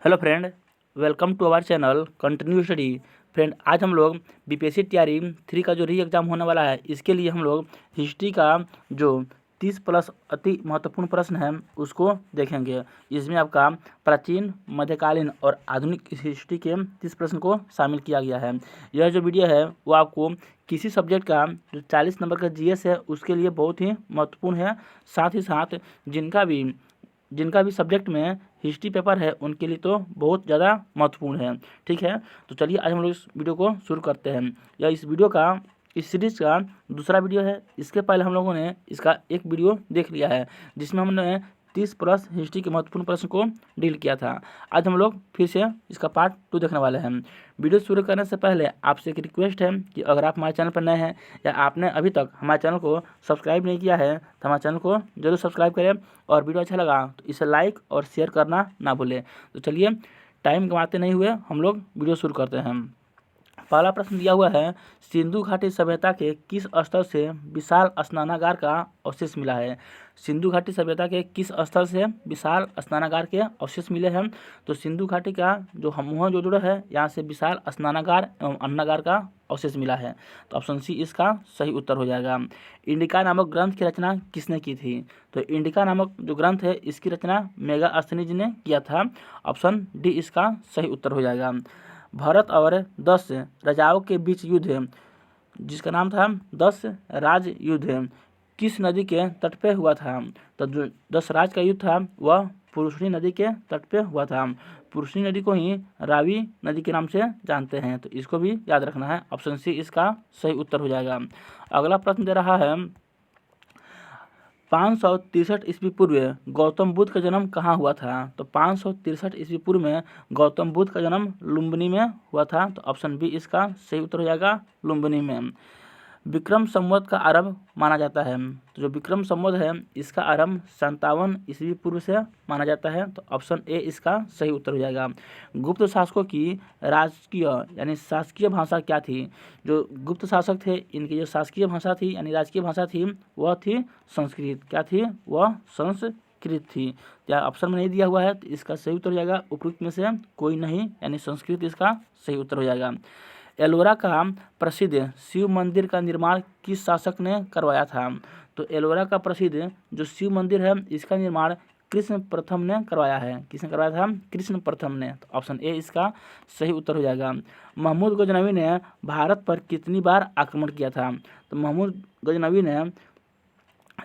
Hello friend, welcome to our channel continue study. Friend, आज हम लोग बीपीएससी तैयारी 3 का जो री एग्ज़ाम होने वाला है, इसके लिए हम लोग हिस्ट्री का जो 30 प्लस अति महत्वपूर्ण प्रश्न है उसको देखेंगे। इसमें आपका प्राचीन, मध्यकालीन और आधुनिक हिस्ट्री के 30 प्रश्न को शामिल किया गया है। यह जो वीडियो है वो आपको किसी सब्जेक्ट का जो 40 नंबर का जीएस है उसके लिए बहुत ही महत्वपूर्ण है। साथ ही साथ जिनका भी सब्जेक्ट में हिस्ट्री पेपर है उनके लिए तो बहुत ज़्यादा महत्वपूर्ण है। ठीक है, तो चलिए आज हम लोग इस वीडियो को शुरू करते हैं। यह इस सीरीज़ का दूसरा वीडियो है। इसके पहले हम लोगों ने इसका एक वीडियो देख लिया है जिसमें हमने 30 प्लस हिस्ट्री के महत्वपूर्ण प्रश्न को डील किया था। आज हम लोग फिर से इसका पार्ट 2 देखने वाले हैं। वीडियो शुरू करने से पहले आपसे एक रिक्वेस्ट है कि अगर आप हमारे चैनल पर नए हैं या आपने अभी तक हमारे चैनल को सब्सक्राइब नहीं किया है तो हमारे चैनल को जरूर सब्सक्राइब करें, और वीडियो अच्छा लगा तो इसे लाइक और शेयर करना ना भूलें। तो चलिए टाइम गंवाते नहीं हुए हम लोग वीडियो शुरू करते हैं। पहला प्रश्न दिया हुआ है, सिंधु घाटी सभ्यता के किस स्थल से विशाल स्नानागार का अवशेष मिला है। सिंधु घाटी सभ्यता के किस स्थल से विशाल स्नानागार के अवशेष मिले हैं। तो सिंधु घाटी का जो मोहनजोदड़ो है यहाँ से विशाल स्नानागार एवं अन्नागार का अवशेष मिला है। तो ऑप्शन सी इसका सही उत्तर हो जाएगा। इंडिका नामक ग्रंथ की रचना किसने की थी। तो इंडिका नामक जो ग्रंथ है इसकी रचना मेगास्थनीज ने किया था। ऑप्शन डी इसका सही उत्तर हो जाएगा। भारत और 10 राजाओं के बीच युद्ध जिसका नाम था 10 राज युद्ध किस नदी के तट पे हुआ था। तो जो 10 राज का युद्ध था वह पुरुषनी नदी के तट पे हुआ था। पुरुषनी नदी को ही रावी नदी के नाम से जानते हैं, तो इसको भी याद रखना है। ऑप्शन सी इसका सही उत्तर हो जाएगा। अगला प्रश्न दे रहा है, 563 ईस्वी पूर्व गौतम बुद्ध का जन्म कहाँ हुआ था। तो 563 ईस्वी पूर्व में गौतम बुद्ध का जन्म लुम्बिनी में हुआ था। तो ऑप्शन बी इसका सही उत्तर हो जाएगा, लुम्बिनी में। विक्रम संवत का आरंभ माना जाता है। तो जो विक्रम संवत है इसका आरंभ 57 ईस्वी पूर्व से माना जाता है। तो ऑप्शन ए इसका सही उत्तर हो जाएगा। गुप्त शासकों की राजकीय यानी शासकीय भाषा क्या थी। जो गुप्त शासक थे इनकी जो शासकीय भाषा थी यानी राजकीय भाषा थी वह थी संस्कृत। क्या थी वह? संस्कृत थी। या ऑप्शन में नहीं दिया हुआ है तो इसका सही उत्तर हो जाएगा उपयुक्त में से कोई नहीं, यानी संस्कृत इसका सही उत्तर हो जाएगा। एलोरा का प्रसिद्ध शिव मंदिर का निर्माण किस शासक ने करवाया था। तो एलोरा का प्रसिद्ध जो शिव मंदिर है इसका निर्माण कृष्ण प्रथम ने करवाया है। किसने करवाया था? कृष्ण प्रथम ने। तो ऑप्शन ए इसका सही उत्तर हो जाएगा। महमूद गजनवी ने भारत पर कितनी बार आक्रमण किया था। तो महमूद गजनवी ने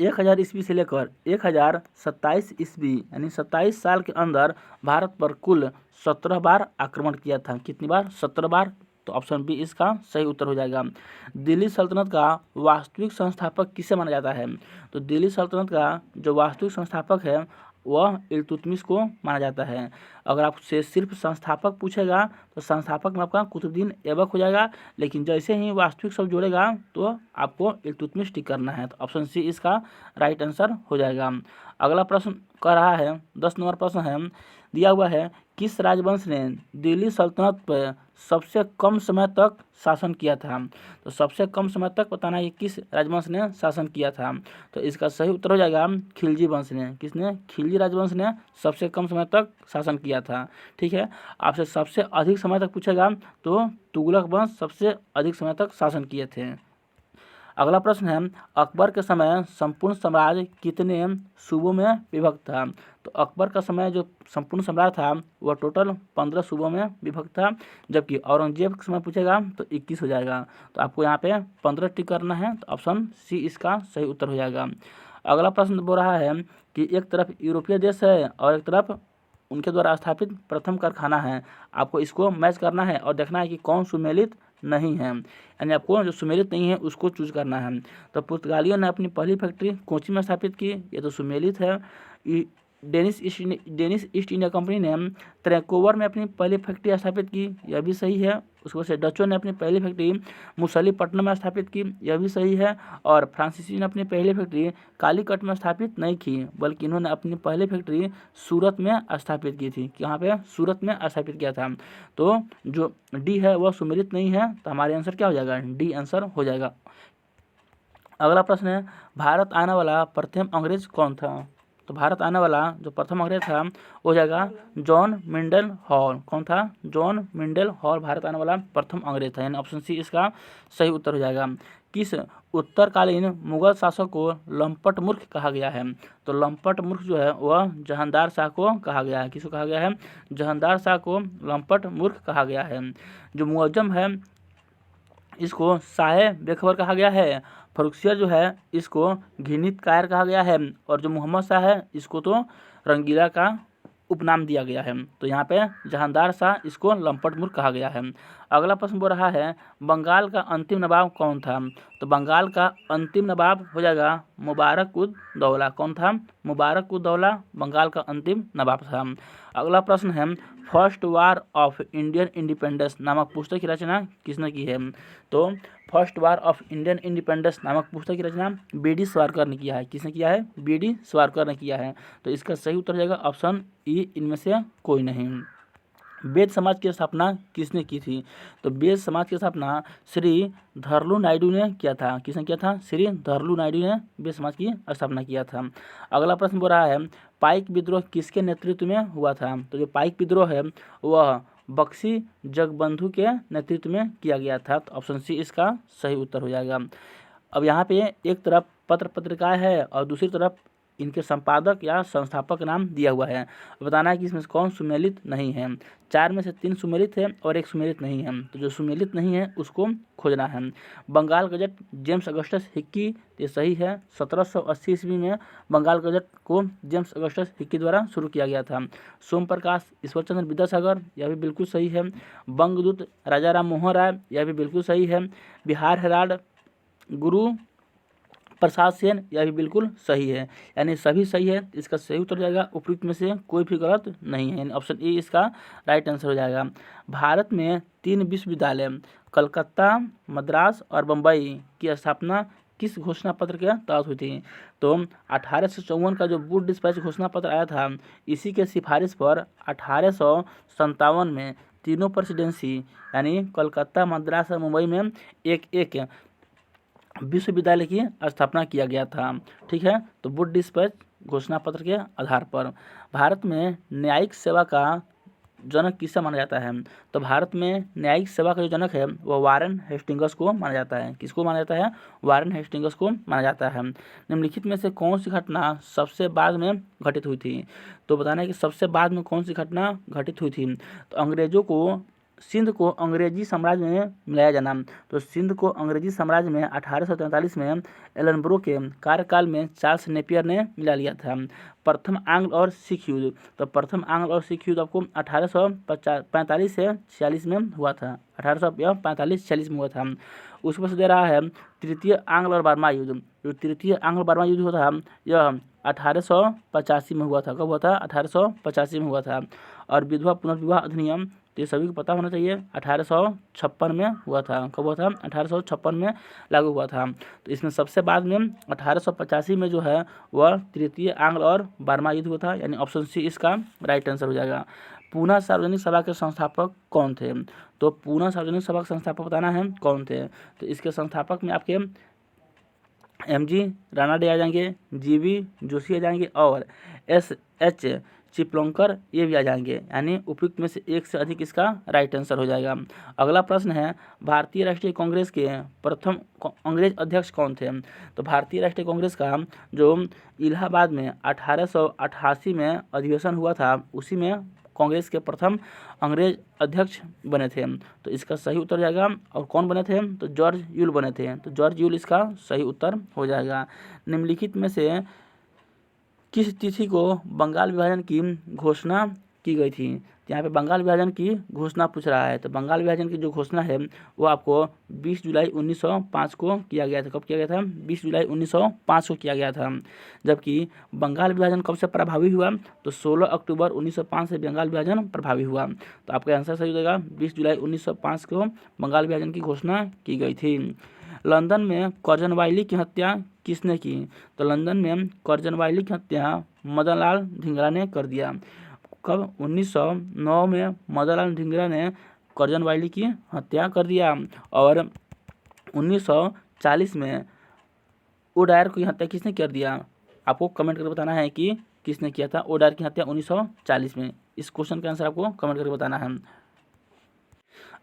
1000 ईस्वी से लेकर 1027 ईस्वी यानी 27 साल के अंदर भारत पर कुल 17 बार आक्रमण किया था। कितनी बार? 17 बार। तो ऑप्शन बी इसका सही उत्तर हो जाएगा। दिल्ली सल्तनत का वास्तविक संस्थापक किसे माना जाता है। तो दिल्ली सल्तनत का जो वास्तविक संस्थापक है वह इल्तुतमिश को माना जाता है। अगर आपसे सिर्फ संस्थापक पूछेगा तो संस्थापक में आपका कुतुबुद्दीन ऐबक हो जाएगा, लेकिन जैसे ही वास्तविक शब्द जोड़ेगा तो आपको इल्तुतमिश टिक करना है। तो ऑप्शन सी इसका राइट आंसर हो जाएगा। अगला प्रश्न कह रहा है, 10 नंबर प्रश्न है, दिया हुआ है, किस राजवंश ने दिल्ली सल्तनत पर सबसे कम समय तक शासन किया था। तो सबसे कम समय तक बताना है कि किस राजवंश ने शासन किया था। तो इसका सही उत्तर हो जाएगा खिलजी वंश ने। किसने? खिलजी राजवंश ने सबसे कम समय तक शासन किया था। ठीक है, आपसे सबसे अधिक समय तक पूछेगा तो तुगलक वंश सबसे अधिक समय तक शासन किए थे। अगला प्रश्न है, अकबर के समय संपूर्ण साम्राज्य कितने सूबों में विभक्त था। तो अकबर का समय जो संपूर्ण साम्राज्य था वह टोटल 15 सूबों में विभक्त था, जबकि औरंगजेब का समय पूछेगा तो 21 हो जाएगा। तो आपको यहाँ पे 15 टिक करना है। तो ऑप्शन सी इसका सही उत्तर हो जाएगा। अगला प्रश्न बोल रहा है कि एक तरफ यूरोपीय देश है और एक तरफ उनके द्वारा स्थापित प्रथम कारखाना है। आपको इसको मैच करना है और देखना है कि कौन सुमेलित नहीं है, यानी आपको जो सुमेलित नहीं है उसको चूज करना है। तो पुर्तगालियों ने अपनी पहली फैक्ट्री कोची में स्थापित की, ये तो सुमेलित है। डेनिश ईस्ट इंडिया कंपनी ने त्रैकोवर में अपनी पहली फैक्ट्री स्थापित की, यह भी सही है। उसके बाद से डचों ने अपनी पहली फैक्ट्री मुसलीपट्टनम में स्थापित की, यह भी सही है। और फ्रांसीसी ने अपनी पहली फैक्ट्री कालीकट में स्थापित नहीं की, बल्कि इन्होंने अपनी पहली फैक्ट्री सूरत में स्थापित की थी। यहाँ पे सूरत में स्थापित किया था। तो जो डी है वह सुमेलित नहीं है, तो हमारे आंसर क्या हो जाएगा? डी आंसर हो जाएगा। अगला प्रश्न है, भारत आने वाला प्रथम अंग्रेज कौन था। तो भारत आने वाला जो प्रथम अंग्रेज था वो हो जाएगा जॉन मिंडल हॉल। कौन था? जॉन मिंडल हॉल भारत आने वाला प्रथम अंग्रेज था, यानी ऑप्शन सी इसका सही उत्तर हो जाएगा। किस उत्तरकालीन मुगल शासक को लंपट मूर्ख कहा गया है? तो लंपट मूर्ख जो है वह जहांदार शाह को कहा गया है। किसको कहा गया है? जहांदार शाह को लंपट मूर्ख कहा गया है। जो मुअज्जम है इसको शाह बेखबर कहा गया है। फर्रुखियत जो है इसको घृणित कायर कहा गया है, और जो मोहम्मद शाह है इसको तो रंगीला का उपनाम दिया गया है। तो यहाँ पे जहांदार शाह इसको लंपट मूर्ख कहा गया है। अगला प्रश्न बोल रहा है बंगाल का अंतिम नवाब कौन था? तो बंगाल का अंतिम नवाब हो जाएगा मुबारक उद दौला। कौन था? मुबारक उद दौला बंगाल का अंतिम नवाब था। अगला प्रश्न है first war of Indian independence नामक पुस्तक की रचना किसने की है? तो first war of Indian independence नामक पुस्तक की रचना बी.डी. सावरकर ने किया है। किसने किया है? बी.डी. सावरकर ने किया है। तो इसका सही उत्तर हो जाएगा ऑप्शन ई, इनमें से कोई नहीं। बेद समाज की स्थापना किसने की थी? तो बेद समाज की स्थापना श्री धरलू नायडू ने किया था। किसने किया था? श्री धरलू नायडू ने बेद समाज की स्थापना किया था। अगला प्रश्न बोल रहा है पाइक विद्रोह किसके नेतृत्व में हुआ था? तो जो पाइक विद्रोह है वह बख्शी जगबंधु के नेतृत्व में किया गया था। तो ऑप्शन सी इसका सही उत्तर हो जाएगा। अब यहाँ पे एक तरफ पत्र पत्रिकाएं है और दूसरी तरफ इनके संपादक या संस्थापक नाम दिया हुआ है। बताना है कि इसमें से कौन सुमेलित नहीं है। 4 में से 3 सुमेलित है और 1 सुमेलित नहीं है। तो जो सुमेलित नहीं है उसको खोजना है। Bengal Gazette James Augustus Hicky, ये सही है। 1780 ईस्वी में बंगाल गजट को जेम्स अगस्टस हिक्की द्वारा शुरू किया गया था। सोम प्रकाश ईश्वरचंद्र विद्यासागर, यह भी बिल्कुल सही है। बंगदूत राजा राम मोहन राय, यह भी बिल्कुल सही है। बिहार हेराल्ड गुरु प्रसाद सेन, यह भी बिल्कुल सही है। यानी सभी सही है। इसका सही उत्तर हो जाएगा उपयुक्त में से कोई भी गलत नहीं है, यानी ऑप्शन ए इसका राइट आंसर हो जाएगा। भारत में 3 विश्वविद्यालय कलकत्ता, मद्रास और बम्बई की स्थापना किस घोषणा पत्र के तहत हुई थी? तो 1854 का जो वुड डिस्पैच घोषणा पत्र आया था, इसी के सिफारिश पर 1857 में तीनों प्रेसिडेंसी यानी कलकत्ता, मद्रास और मुंबई में एक एक विश्वविद्यालय की स्थापना किया गया था। ठीक है, तो वुड डिस्पैच घोषणा पत्र के आधार पर। भारत में न्यायिक सेवा का जनक किसे माना जाता है? तो भारत में न्यायिक सेवा का जो जनक है वह वारेन हेस्टिंग्स को माना जाता है। किसको माना जाता है? वारेन हेस्टिंग्स को माना जाता है। निम्नलिखित में से कौन सी घटना सबसे बाद में घटित हुई थी? तो बताना है कि सबसे बाद में कौन सी घटना घटित हुई थी। तो अंग्रेजों को सिंध को अंग्रेजी साम्राज्य में मिलाया जाना। तो सिंध को अंग्रेजी साम्राज्य में 1843 में एलनब्रो के कार्यकाल में चार्ल्स नेपियर ने मिला लिया था। प्रथम आंग्ल और सिख युद्ध, तो प्रथम आंग्ल और सिख युद्ध आपको 1845 से 46 में हुआ था। 1845-46 में हुआ था। उसके बाद दे रहा है तृतीय आंग्ल और बर्मा युद्ध। जो तृतीय आंग्ल बर्मा युद्ध हुआ था यह 1885 में हुआ था। कब हुआ था? 1885 में हुआ था। और विधवा पुनर्विवाह अधिनियम, तो ये सभी को पता होना चाहिए, 1856 में हुआ था। कब हुआ था? 1856 में लागू हुआ था। तो इसमें सबसे बाद में 1885 में जो है वह तृतीय आंग्ल और बर्मा युद्ध हुआ था, यानी ऑप्शन सी इसका राइट आंसर हो जाएगा। पूना सार्वजनिक सभा के संस्थापक कौन थे? तो पूना सार्वजनिक सभा के संस्थापक बताना है कौन थे। तो इसके संस्थापक में आपके एम.जी. रानाडे आ जाएंगे, जी.वी. जोशी आ जाएंगे और एस.एच. चिपलंकर ये भी आ जाएंगे, यानी उपयुक्त में से एक से अधिक इसका राइट आंसर हो जाएगा। अगला प्रश्न है भारतीय राष्ट्रीय कांग्रेस के प्रथम अंग्रेज अध्यक्ष कौन थे? तो भारतीय राष्ट्रीय कांग्रेस का जो इलाहाबाद में 1888 में अधिवेशन हुआ था उसी में कांग्रेस के प्रथम अंग्रेज अध्यक्ष बने थे। तो इसका सही उत्तर जाएगा। और कौन बने थे? तो जॉर्ज यूल बने थे। तो जॉर्ज यूल इसका सही उत्तर हो जाएगा। निम्नलिखित में से किस तिथि को बंगाल विभाजन की घोषणा की गई थी? यहाँ पे बंगाल विभाजन की घोषणा पूछ रहा है। तो बंगाल विभाजन की जो घोषणा है वो आपको 20 जुलाई 1905 को किया गया था। कब किया गया था? 20 जुलाई 1905 को किया गया था। जबकि बंगाल विभाजन कब से प्रभावी हुआ? तो 16 अक्टूबर 1905 से बंगाल विभाजन प्रभावी हुआ। तो आपका आंसर सही हो जाएगा, 20 जुलाई 1905 को बंगाल विभाजन की घोषणा की गई थी। लंदन में कर्जन वायली की हत्या किसने की? तो लंदन में कर्जन वायली की हत्या मदन लाल धिंगरा ने कर दिया। कब? 1909 में मदन लाल धिंगरा ने कर्जन वायली की हत्या कर दिया। और 1940 में ओडायर की हत्या किसने कर दिया? आपको कमेंट करके बताना है कि किसने किया था? ओडार की हत्या 1940 में। इस क्वेश्चन का आंसर आपको कमेंट करके बताना है।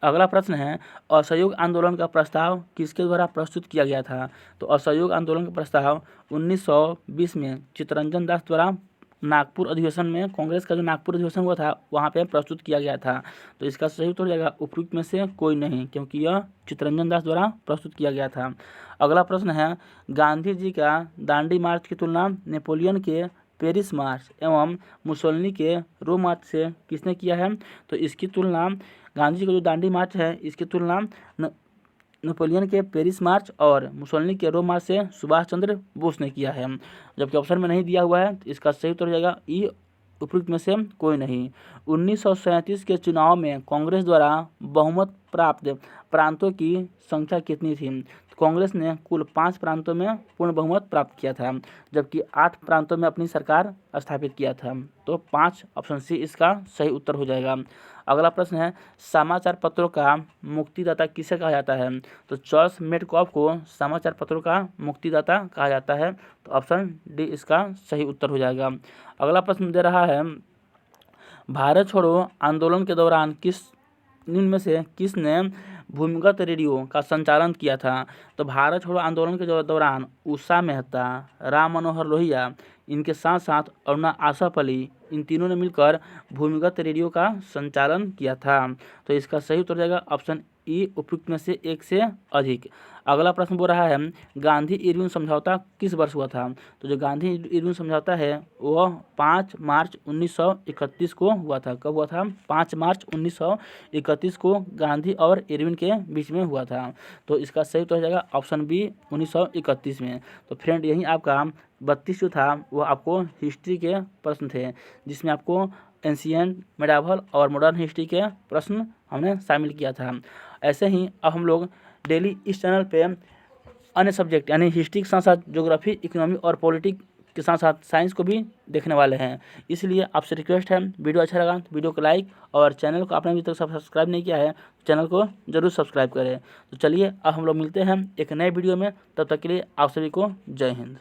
अगला प्रश्न है, असहयोग आंदोलन का प्रस्ताव किसके द्वारा प्रस्तुत किया गया था? तो असहयोग आंदोलन का प्रस्ताव 1920 में चित्तरंजन दास द्वारा नागपुर अधिवेशन में, कांग्रेस का जो नागपुर अधिवेशन हुआ था वहाँ पे प्रस्तुत किया गया था। तो इसका सही उत्तर हो जाएगा उपयुक्त में से कोई नहीं, क्योंकि यह चित्तरंजन दास द्वारा प्रस्तुत किया गया था। अगला प्रश्न है, गांधी जी का दांडी मार्च की तुलना नेपोलियन के पेरिस मार्च एवं मुसोलिनी के रोम मार्च से किसने किया है? तो इसकी तुलना, गांधी जी का जो दांडी मार्च है इसकी तुलना नेपोलियन के पेरिस मार्च और मुसोलिनी के रोम मार्च से सुभाष चंद्र बोस ने किया है। जबकि ऑप्शन में नहीं दिया हुआ है, तो इसका सही उत्तर हो जाएगा ई, उपयुक्त में से कोई नहीं। 1937 के चुनाव में कांग्रेस द्वारा बहुमत प्राप्त प्रांतों की संख्या कितनी थी? तो कांग्रेस ने कुल 5 प्रांतों में पूर्ण बहुमत प्राप्त किया था, जबकि 8 प्रांतों में अपनी सरकार स्थापित किया था। तो 5, ऑप्शन सी इसका सही उत्तर हो जाएगा। अगला प्रश्न है, समाचार पत्रों का मुक्तिदाता किसे कहा जाता है? तो चार्ल्स मेडकॉफ को समाचार पत्रों का मुक्तिदाता कहा जाता है। तो ऑप्शन डी इसका सही उत्तर हो जाएगा। अगला प्रश्न दे रहा है, भारत छोड़ो आंदोलन के दौरान निम्न में से किसने भूमिगत रेडियो का संचालन किया था? तो भारत छोड़ो आंदोलन के दौरान उषा मेहता, राम मनोहर लोहिया, इनके साथ साथ अरुणा आसफ अली, इन तीनों ने मिलकर भूमिगत रेडियो का संचालन किया था। तो इसका सही उत्तर जाएगा ऑप्शन ई, उपयुक्त में से एक से अधिक। अगला प्रश्न बोल रहा है, गांधी इरविन समझौता किस वर्ष हुआ था? तो जो गांधी इरविन समझौता है वह 5 मार्च 1931 को हुआ था। कब हुआ था? 5 मार्च 1931 को गांधी और इरविन के बीच में हुआ था। तो इसका सही उत्तर हो जाएगा ऑप्शन बी, 1931 में। तो फ्रेंड, यही आपका 32 जो था वो आपको हिस्ट्री के प्रश्न थे, जिसमें आपको एंशिएंट, मेडावल और मॉडर्न हिस्ट्री के प्रश्न हमने शामिल किया था। ऐसे ही अब हम लोग डेली इस चैनल पे अन्य सब्जेक्ट यानी हिस्ट्री के साथ साथ ज्योग्राफी, इकोनॉमी और पॉलिटिक्स के साथ साथ साइंस को भी देखने वाले हैं। इसलिए आपसे रिक्वेस्ट है, वीडियो अच्छा लगा तो वीडियो को लाइक, और चैनल को आपने अभी तक सब्सक्राइब नहीं किया है चैनल को जरूर सब्सक्राइब करें। तो चलिए अब हम लोग मिलते हैं एक नए वीडियो में, तब तक के लिए आप सभी को जय हिंद।